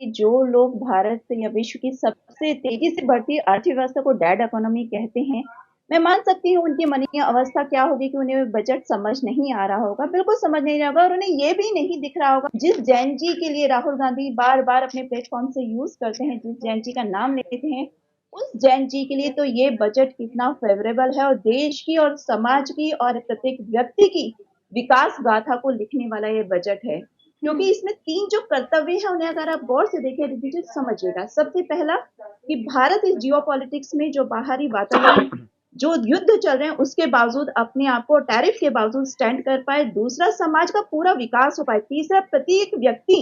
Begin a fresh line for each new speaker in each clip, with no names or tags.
कि जो लोग भारत या विश्व की सबसे तेजी से बढ़ती अर्थव्यवस्था को डेड इकोनॉमी कहते हैं, मैं मान सकती हूँ उनकी मन की अवस्था क्या होगी कि उन्हें बजट समझ नहीं आ रहा होगा, बिल्कुल समझ नहीं रहा होगा और उन्हें ये भी नहीं दिख रहा होगा जिस जेन जी के लिए राहुल गांधी बार-बार अपने प्लेटफ़ॉर्म से यूज़ करते हैं, जिस जेन जी का नाम लेते हैं, उस जेन जी के लिए तो ये बजट कितना फ़ेवरेबल है और देश की और समाज की और प्रत्येक व्यक्ति की विकास गाथा को लिखने वाला ये बजट है। क्योंकि
हुँ,
इसमें 3 जो कर्तव्य हैं उन्हें अगर आप गौर से देखें रिद्धि जी समझिएगा। सबसे पहला कि भारत इस जियोपॉलिटिक्स में जो बाहरी वातावरण जो युद्ध चल रहे हैं उसके बावजूद अपने आप को टैरिफ के बावजूद स्टैंड कर पाए। दूसरा समाज का पूरा विकास हो पाए। तीसरा प्रत्येक व्यक्ति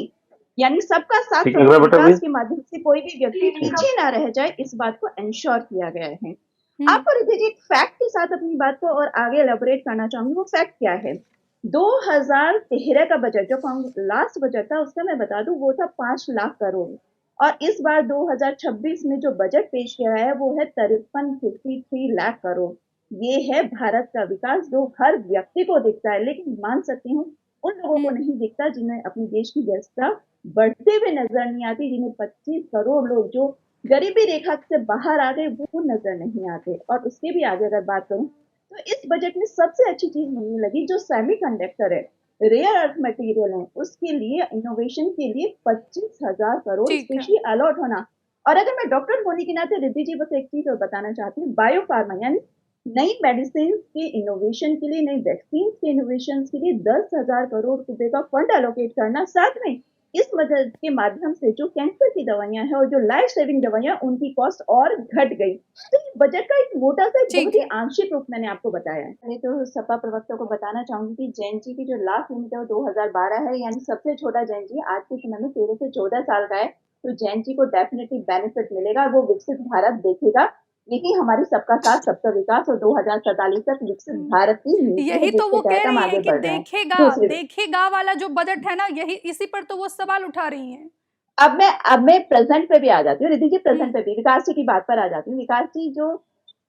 यानी सबका साथ
ठीक लग रहा
सबका
है बेटा
विकास
अभी?
के माध्यम से कोई भी व्यक्ति पीछे ना रह जाए इस बात को एंश्योर किया गया है।
हुँ,
आपको रिद्धि जी एक फैक्ट के साथ अपनी बात को और आगे एलैबोरेट करना चाहूँगी। वो फैक्ट क्या है? 2013 का बजट जो लास्ट बजट था उसका मैं बता दूं वो था 5 लाख करोड़ और इस बार 2026 में जो बजट पेश किया है वो है 53 लाख करोड़। ये है भारत का विकास जो हर व्यक्ति को दिखता है लेकिन मान सकती हूँ उन लोगों को
हुँ,
नहीं दिखता जिन्हें अपने देश की व्यवस्था बढ़ते हुए नजर नहीं आती, जिन्हें 25 करोड़ लोग जो गरीबी रेखा से बाहर आ गए वो नजर नहीं आते। और उसके भी आगे अगर बात करूं तो इस बजट में सबसे अच्छी चीज मुझे लगी जो सेमीकंडक्टर है, रेयर अर्थ मटेरियल है, उसके लिए इनोवेशन के लिए 25,000 करोड़
ठीक है।
स्पेशली अलॉट होना। और अगर मैं डॉक्टर होने के नाते रिद्धि जी बस एक चीज और बताना चाहती हूँ, बायो फार्मा यानी नई मेडिसिन के इनोवेशन के लिए, नई वैक्सीन के इनोवेशन के लिए 10,000 करोड़ रुपए का फंड एलोकेट करना, साथ में इस बजट के माध्यम से जो कैंसर की दवाइयां हैं और जो लाइफ सेविंग दवाइयां उनकी कॉस्ट और घट गई। तो ये बजट का एक मोटा सा बहुत
ठीक
ही
है।
आंशिक रूप मैंने आपको बताया है। मैं तो सपा प्रवक्ता को बताना चाहूंगी कि जैन जी की जो लास्ट लिमिट है वो 2012 है, यानी सबसे छोटा जैन जी आज के समय में 13 से 14 साल का है। तो जैन जी को डेफिनेटली बेनिफिट मिलेगा, वो विकसित भारत देखेगा। यही हमारी सबका साथ सबका विकास और 2047 तक विकसित
हुँ,
भारत की नीति है
यही तो
जिसके
वो कह
तहत हम
रही
आगे
हैं कि
बढ़ रहे हैं।
देखेगा,
दूसरी
देखेगा वाला जो बजट है ना, यही इसी पर तो वो सवाल उठा रही हैं।
अब मैं प्रेजेंट पे भी आ जाती हूँ रिद्धि जी,
हुँ,
प्रेजेंट पे भी विकास जी की बात पर आ जाती हूँ। विकास जी जो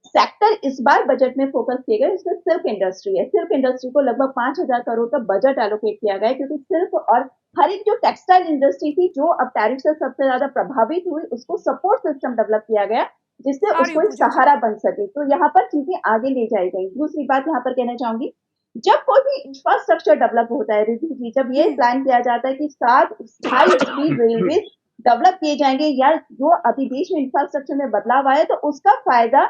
सेक्टर इस बार बजट में फोकस किए गए उसमें सिल्क इंडस्ट्री है। सिल्क इंडस्ट्री को लगभग 5,000 करोड़ का बजट एलोकेट किया गया है क्योंकि सिल्क और हर एक जो टेक्सटाइल इंडस्ट्री थी जो अब टैरिफ से सबसे ज्यादा प्रभावित हुई उसको सपोर्ट सिस्टम डेवलप किया गया जिससे
आ रही हूँ
उसको एक
पूजा जी।
सहारा बन सके। तो यहाँ पर चीजें आगे ले जाई गई। दूसरी बात यहाँ पर कहना चाहूंगी, जब कोई भी इंफ्रास्ट्रक्चर डेवलप होता है रिद्धि जी, जब ये
हुँ,
प्लान किया जाता है कि 7 हाई स्पीड रेलवे डेवलप किए जाएंगे या जो अभी देश में इंफ्रास्ट्रक्चर में बदलाव आया तो उसका फायदा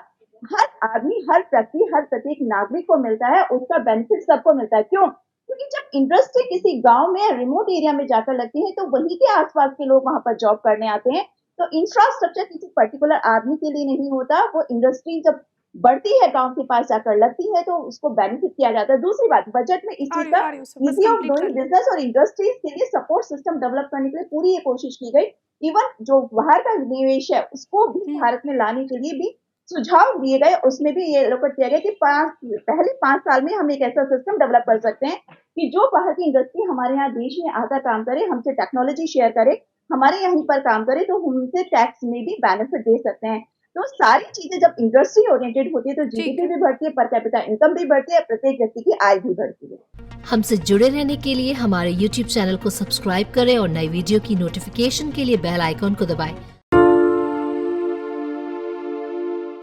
हर आदमी, हर व्यक्ति, हर प्रत्येक नागरिक को मिलता है, उसका बेनिफिट सबको मिलता है। क्यों? क्योंकि जब इंडस्ट्री किसी गांव में या रिमोट एरिया में जाकर लगती है तो वहीं के आसपास के लोग वहां पर जॉब करने आते हैं। तो इंफ्रास्ट्रक्चर किसी पर्टिकुलर आदमी के लिए नहीं होता, वो इंडस्ट्री जब बढ़ती है गांव के पास जाकर लगती है तो उसको बेनिफिट किया जाता है। दूसरी बात, बजट में इस चीज का
आ रही हूँ सर, बस
इजी ऑफ
कंप्लीट कर
डूइंग
लें।
बिजनेस और इंडस्ट्रीज के लिए सपोर्ट सिस्टम डेवलप करने के लिए पूरी ये कोशिश की गई। इवन जो बाहर का निवेश है उसको भी
हुँ,
भारत में लाने के लिए भी सुझाव दिए गए, उसमें भी ये एलोकेट किया गया कि पहले 5 साल में हम एक ऐसा सिस्टम डेवलप कर सकते हैं कि जो बाहर की इंडस्ट्री हमारे यहाँ देश में आकर काम करे, हमसे टेक्नोलॉजी शेयर करे, हमारे यहीं पर काम करे तो हम उनसे टैक्स में भी बेनिफिट दे सकते हैं। तो सारी चीजें जब इंडस्ट्री ओरिएंटेड होती है तो
ठीक
जीडीपी
है।
भी बढ़ती है, पर कैपिटा इनकम भी बढ़ती है, प्रत्येक व्यक्ति की आय भी बढ़ती है।
हमसे जुड़े रहने के लिए हमारे YouTube चैनल को सब्सक्राइब करें और नई वीडियो की नोटिफिकेशन के लिए बेल आइकॉन को दबाएं।